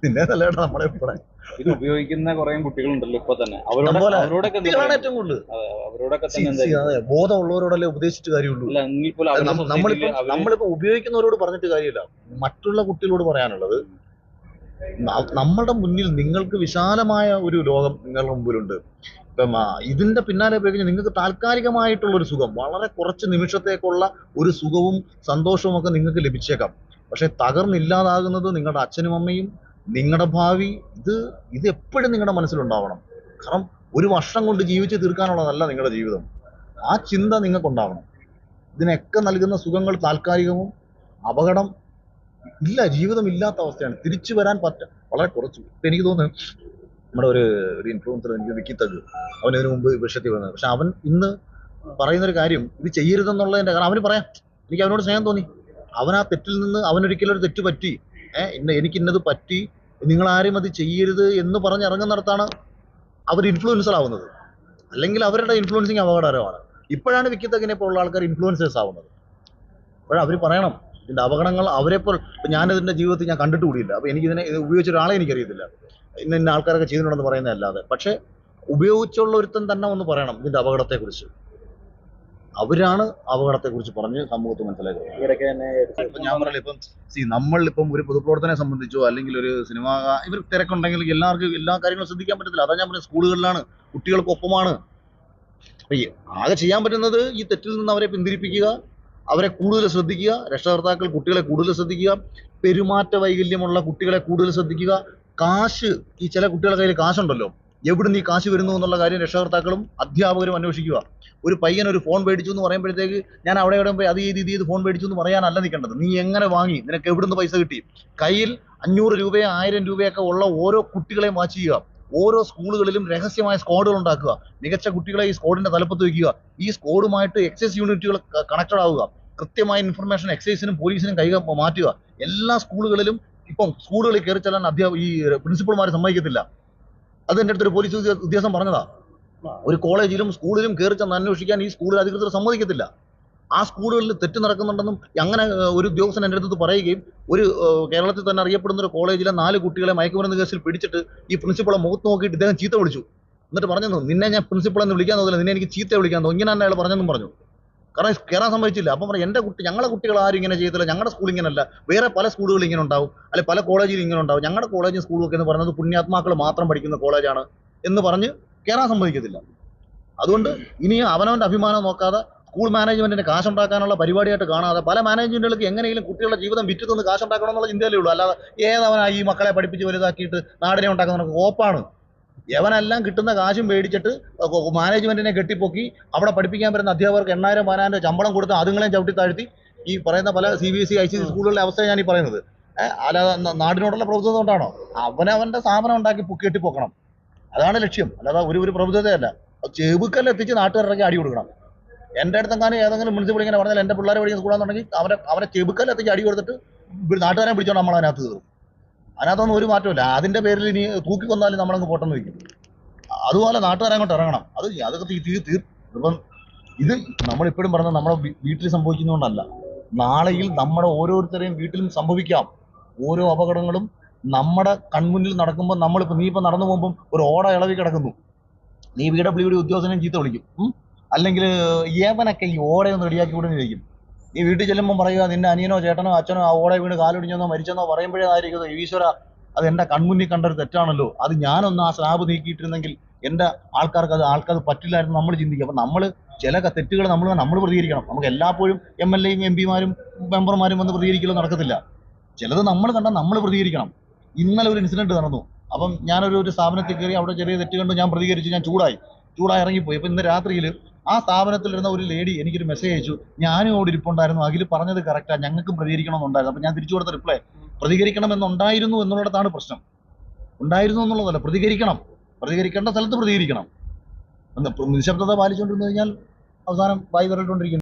പിന്നെ നല്ലതാണ് നമ്മളെ ഇവിടെ ഇത് ഉപയോഗിക്കുന്ന കുറെ കുട്ടികളുണ്ടല്ലോ ഇപ്പൊ തന്നെ. ഇഷ്ടംപോലെ അവരോടൊക്കെ എന്താ കുട്ടികളാണ് പറയാ? ഏറ്റവും കൂടുതൽ. അവരോടൊക്കെ തന്നെ എന്തായിരിക്കും അതെ, ബോധമുള്ളവരോടല്ലേ ഉപദേശിച്ചിട്ട് കാര്യമുള്ളൂ. അല്ല, എങ്കിൽ പോലും അവരുടെ സൊസൈറ്റിയിൽ അവര് നമ്മളിപ്പോ ഉപയോഗിക്കുന്നവരോട് പറഞ്ഞിട്ട് കാര്യമില്ല. മറ്റുള്ള കുട്ടികളോട് പറയാനുള്ളത്, നമ്മളുടെ മുന്നിൽ നിങ്ങൾക്ക് വിശാലമായ ഒരു ലോകം നിങ്ങളുടെ മുമ്പിലുണ്ട്. ഇപ്പം ഇതിന്റെ പിന്നാലെ പോയി കഴിഞ്ഞാൽ നിങ്ങൾക്ക് താൽക്കാലികമായിട്ടുള്ള ഒരു സുഖം, വളരെ കുറച്ച് നിമിഷത്തേക്കുള്ള ഒരു സുഖവും സന്തോഷവും ഒക്കെ നിങ്ങൾക്ക് ലഭിച്ചേക്കാം. പക്ഷെ തകർന്നില്ലാതാകുന്നത് നിങ്ങളുടെ അച്ഛനും അമ്മയും, നിങ്ങളുടെ ഭാവി. ഇത് ഇത് എപ്പോഴും നിങ്ങളുടെ മനസ്സിലുണ്ടാവണം. കാരണം ഒരു വർഷം കൊണ്ട് ജീവിച്ച് തീർക്കാനുള്ളതല്ല നിങ്ങളുടെ ജീവിതം. ആ ചിന്ത നിങ്ങൾക്കുണ്ടാവണം. ഇതിനൊക്കെ നൽകുന്ന സുഖങ്ങൾ താൽക്കാലികവും, അപകടം ഇല്ല, ജീവിതം ഇല്ലാത്ത അവസ്ഥയാണ്. തിരിച്ചു വരാൻ വളരെ കുറച്ചു. ഇപ്പൊ എനിക്ക് തോന്നുന്നു നമ്മുടെ ഒരു ഇൻഫ്ലുവൻസർ, എനിക്ക് വിക്കിത്തത്, അവൻ ഇതിനു മുമ്പ് വിഷയത്തിൽ വന്നത്. പക്ഷെ അവൻ ഇന്ന് പറയുന്നൊരു കാര്യം, ഇത് ചെയ്യരുതെന്നുള്ളതിന്റെ കാരണം അവന് പറയാം. എനിക്ക് അവനോട് സ്നേഹം തോന്നി. അവൻ ആ തെറ്റിൽ നിന്ന്, അവനൊരിക്കലും ഒരു തെറ്റ് പറ്റി, എനിക്ക് ഇന്നത് പറ്റി, നിങ്ങൾ ആരും അത് ചെയ്യരുത് എന്ന് പറഞ്ഞ് ഇറങ്ങുന്നിടത്താണ് അവർ ഇൻഫ്ലുവൻസർ ആവുന്നത്. അല്ലെങ്കിൽ അവരുടെ ഇൻഫ്ലുവൻസിങ് അപകടകരമാണ്. ഇപ്പോഴാണ് വിക്കിത്തകിനെ പോലുള്ള ആൾക്കാർ ഇൻഫ്ലുവൻസേഴ്സ് ആവുന്നത്. അവർ പറയണം ഇതിന്റെ അപകടങ്ങൾ. അവരെപ്പോൾ, ഇപ്പൊ ഞാനിതിന്റെ ജീവിതത്തിൽ ഞാൻ കണ്ടിട്ട് കൂടിയില്ല. അപ്പൊ എനിക്ക് ഇത് ഉപയോഗിച്ച ഒരാളെ എനിക്കറിയത്തില്ല. ഇന്ന ആൾക്കാരൊക്കെ ചെയ്തിട്ടുണ്ടെന്ന് പറയുന്നതല്ലാതെ. പക്ഷെ ഉപയോഗിച്ചുള്ള ഒരുത്തൻ തന്നെ ഒന്ന് പറയണം ഇതിന്റെ അപകടത്തെക്കുറിച്ച്. അവരാണ് അപകടത്തെക്കുറിച്ച് പറഞ്ഞ് സമൂഹത്തിൽ മനസ്സിലാക്കുന്നത്. ഇവരൊക്കെ തന്നെ ഇപ്പൊ ഞാൻ പറഞ്ഞില്ല, ഇപ്പം നമ്മളിപ്പം ഒരു പൊതുപ്രവർത്തനെ സംബന്ധിച്ചോ അല്ലെങ്കിൽ ഒരു സിനിമ, ഇവർ തിരക്കുണ്ടെങ്കിൽ എല്ലാവർക്കും എല്ലാ കാര്യങ്ങളും ശ്രദ്ധിക്കാൻ പറ്റത്തില്ല. അതാ ഞാൻ പറഞ്ഞത്, സ്കൂളുകളിലാണ്, കുട്ടികൾക്കൊപ്പമാണ്. അപ്പൊ ആകെ ചെയ്യാൻ പറ്റുന്നത് ഈ തെറ്റിൽ നിന്ന് അവരെ പിന്തിരിപ്പിക്കുക, അവരെ കൂടുതൽ ശ്രദ്ധിക്കുക, രക്ഷകർത്താക്കൾ കുട്ടികളെ കൂടുതൽ ശ്രദ്ധിക്കുക, പെരുമാറ്റ വൈകല്യമുള്ള കുട്ടികളെ കൂടുതൽ ശ്രദ്ധിക്കുക. കാശ്, ഈ ചില കുട്ടികളുടെ കയ്യിൽ കാശുണ്ടല്ലോ, എവിടുന്ന് ഈ കാശ് വരുന്നു എന്നുള്ള കാര്യം രക്ഷകർത്താക്കളും അധ്യാപകരും അന്വേഷിക്കുക. ഒരു പയ്യൻ ഒരു ഫോൺ മേടിച്ചു എന്ന് പറയുമ്പോഴത്തേക്ക് ഞാൻ അവിടെ പോയി അത് ചെയ്ത് ഫോൺ മേടിച്ചു എന്ന് പറയാനല്ല നിൽക്കേണ്ടത്. നീ എങ്ങനെ വാങ്ങി, നിനക്ക് എവിടുന്ന് പൈസ കിട്ടി. കയ്യിൽ 500 രൂപയോ 1000 രൂപയൊക്കെ ഉള്ള ഓരോ കുട്ടികളെയും വാച്ച് ചെയ്യുക. ഓരോ സ്കൂളുകളിലും രഹസ്യമായ സ്ക്വാഡുകൾ ഉണ്ടാക്കുക. മികച്ച കുട്ടികളെ ഈ സ്ക്വാഡിന്റെ തലപ്പത്ത് വയ്ക്കുക. ഈ സ്ക്വാഡുമായിട്ട് എക്സൈസ് യൂണിറ്റുകൾ കണക്റ്റഡ് ആവുക. കൃത്യമായ ഇൻഫർമേഷൻ എക്സൈസിനും പോലീസിനും മാറ്റുക. എല്ലാ സ്കൂളുകളിലും ഇപ്പം സ്കൂളുകളിൽ കയറി ചെല്ലാൻ ഈ പ്രിൻസിപ്പൾമാർ സമ്മതിക്കത്തില്ല. അത് എൻ്റെ അടുത്തൊരു പോലീസ് ഉദ്യോഗസ്ഥൻ പറഞ്ഞതാ. ഒരു കോളേജിലും സ്കൂളിലും കയറി ചെന്ന് അന്വേഷിക്കാൻ ഈ സ്കൂളിൽ അധികൃതർ സമ്മതിക്കത്തില്ല. ആ സ്കൂളുകളിൽ തെറ്റ് നടക്കുന്നുണ്ടെന്നും അങ്ങനെ ഒരു ഉദ്യോഗസ്ഥൻ എൻ്റെ അടുത്ത് പറയുകയും, ഒരു കേരളത്തിൽ തന്നെ അറിയപ്പെടുന്ന ഒരു കോളേജിലെ 4 കുട്ടികളെ മയക്കുമരുന്ന് കേസിൽ പിടിച്ചിട്ട് ഈ പ്രിൻസിപ്പളെ മുഖത്ത് നോക്കിയിട്ട് ഇദ്ദേഹം ചീത്ത വിളിച്ചു. എന്നിട്ട് പറഞ്ഞു, നിന്നെ ഞാൻ പ്രിൻസിപ്പൾ എന്ന് വിളിക്കാൻ തോന്നില്ല, നിന്നെ എനിക്ക് ചീത്ത വിളിക്കാൻ തോന്നി. ഇങ്ങനെ തന്നെ അയാൾ പറഞ്ഞെന്നും പറഞ്ഞു. കാരണം കയറാൻ സമ്മതിച്ചില്ല. അപ്പം പറഞ്ഞു, ഞങ്ങളുടെ കുട്ടികൾ ആരും ഇങ്ങനെ ചെയ്തില്ല, ഞങ്ങളുടെ സ്കൂൾ ഇങ്ങനല്ല, വേറെ പല സ്കൂളുകൾ ഇങ്ങനെ ഉണ്ടാവും, അല്ലെ പല കോളേജിൽ ഇങ്ങനെ ഉണ്ടാവും, ഞങ്ങളുടെ കോളേജും സ്കൂളും ഒക്കെ എന്ന് പറയുന്നത് പുണ്യാത്മാക്കൾ മാത്രം പഠിക്കുന്ന കോളേജാണ് എന്ന് പറഞ്ഞ് കയറാൻ സമ്മതിക്കത്തില്ല. അതുകൊണ്ട് ഇനി അവനവന്റെ അഭിമാനം നോക്കാതെ, സ്കൂൾ മാനേജ്മെന്റിന് കാശുണ്ടാക്കാനുള്ള പരിപാടിയായിട്ട് കാണാതെ, പല മാനേജ്മെന്റുകൾക്ക് എങ്ങനെയെങ്കിലും കുട്ടികളുടെ ജീവിതം വിറ്റ് തന്ന് കാശുണ്ടാക്കണം എന്നുള്ള ചിന്തയല്ലേ ഉള്ളൂ. അല്ലാതെ ഏതവനായി ഈ മക്കളെ പഠിപ്പിച്ച് വലുതാക്കിയിട്ട് നാടിനെ ഉണ്ടാക്കുന്ന കോപ്പാണ്. യവനെല്ലാം കിട്ടുന്ന കാശും മേടിച്ചിട്ട് മാനേജ്മെന്റിനെ കെട്ടിപ്പൊക്കി അവിടെ പഠിപ്പിക്കാൻ വരുന്ന അധ്യാപകർക്ക് 8,000 10,000 ശമ്പളം കൊടുത്ത് അതുങ്ങളെയും ചവിട്ടി താഴ്ത്തി ഈ പറയുന്ന പല CBSE ICSE സ്കൂളുകളിലെ അവസ്ഥ ഞാൻ ഈ പറയുന്നത്. അല്ലാതെ നാടിനോടുള്ള പ്രബുദ്ധത കൊണ്ടാണോ? അവനവന്റെ സ്ഥാപനം ഉണ്ടാക്കി കെട്ടിപ്പൊക്കണം, അതാണ് ലക്ഷ്യം. അല്ലാതെ ഒരു പ്രബുദ്ധതയല്ല. ചെബുക്കല്ല് എത്തിച്ച് നാട്ടുകാരുടെ അടി കൊടുക്കണം. എന്റെ അടുത്തെങ്ങാനും ഏതെങ്കിലും മുനിസിപ്പൽ ഇങ്ങനെ പറഞ്ഞാൽ, എന്റെ പിള്ളേരെ പഠിക്കുന്ന സ്കൂളാണെന്നുണ്ടെങ്കിൽ അവരെ ചെബുക്കല്ല് എത്തിച്ച് അടി കൊടുത്തിട്ട് നാട്ടുകാരെ പിടിച്ചോണ്ട് നമ്മൾ അതിനകത്ത് കയറും. അതിനകത്തൊന്നും ഒരു മാറ്റമില്ല. അതിന്റെ പേരിൽ ഇനി തൂക്കി കൊന്നാലും നമ്മളങ്ങ് പൊട്ടെന്ന് വയ്ക്കും. അതുപോലെ നാട്ടുകാരങ്ങോട്ട് ഇറങ്ങണം. അതൊക്കെ ഇപ്പം ഇത് നമ്മളിപ്പോഴും പറഞ്ഞത് നമ്മുടെ വീട്ടിൽ സംഭവിക്കുന്നതുകൊണ്ടല്ല, നാളെയിൽ നമ്മുടെ ഓരോരുത്തരെയും വീട്ടിലും സംഭവിക്കാം. ഓരോ അപകടങ്ങളും നമ്മുടെ കൺമുന്നിൽ നടക്കുമ്പോൾ, നീ ഇപ്പൊ നടന്നു പോകുമ്പോൾ ഒരു ഓട ഇളവി കിടക്കുന്നു, നീ PWD ഉദ്യോഗസ്ഥനെയും ചീത്ത വിളിക്കും. അല്ലെങ്കിൽ ഏവനൊക്കെ ഈ ഓടയൊന്ന് റെഡിയാക്കി കൂടെ ചോദിക്കും. നീ വീട്ടിൽ ചെല്ലുമ്പോൾ പറയുക, നിന്റെ അനിയനോ ചേട്ടനോ അച്ഛനോ ആ ഓട വീണ് കാലൊടിഞ്ഞെന്നോ മരിച്ചെന്നോ പറയുമ്പോഴേ ആയിരിക്കും, ഈശ്വര, അത് എന്റെ കൺമുന്നിൽ കണ്ടൊരു തെറ്റാണല്ലോ, അത് ഞാനൊന്ന് ആ സ്ലാബ് നീക്കിയിട്ടിരുന്നെങ്കിൽ എന്റെ ആൾക്കാർക്ക് പറ്റില്ലായിരുന്നു നമ്മൾ ചിന്തിക്കും. അപ്പൊ ചില തെറ്റുകൾ നമ്മൾ പ്രതികരിക്കണം. നമുക്ക് എല്ലായ്പ്പോഴും MLA യും MP മാരും മെമ്പർമാരും വന്ന് പ്രതികരിക്കലോ നടക്കത്തില്ല. ചിലത് നമ്മൾ കണ്ടാൽ നമ്മൾ പ്രതികരിക്കണം. ഇന്നലെ ഒരു ഇൻസിഡന്റ് നടന്നു. അപ്പം ഞാനൊരു സ്ഥാപനത്തിൽ കയറി, അവിടെ ചെറിയ തെറ്റ് കണ്ട് ഞാൻ പ്രതികരിച്ചു. ഞാൻ ചൂടായി ഇറങ്ങിപ്പോയി. അപ്പൊ ഇന്ന് രാത്രിയിൽ ആ സ്ഥാപനത്തിലിരുന്ന ഒരു ലേഡി എനിക്കൊരു മെസ്സേജ് അയച്ചു. ഞാനും അവിടെ ഇരിപ്പുണ്ടായിരുന്നു, അഖിൽ പറഞ്ഞത് കറക്റ്റാ, ഞങ്ങൾക്കും പ്രതികരിക്കണമെന്നുണ്ടായിരുന്നു. അപ്പൊ ഞാൻ തിരിച്ചു കൊടുത്ത റിപ്ലൈ, പ്രതികരിക്കണമെന്നുണ്ടായിരുന്നു എന്നുള്ളിടത്താണ് പ്രശ്നം. ഉണ്ടായിരുന്നു എന്നുള്ളതല്ല, പ്രതികരിക്കേണ്ട സ്ഥലത്ത് പ്രതികരിക്കണം. നിശബ്ദത പാലിച്ചുകൊണ്ടിരുന്നു കഴിഞ്ഞാൽ അവസാനം വായി വരട്ടുകൊണ്ടിരിക്കും.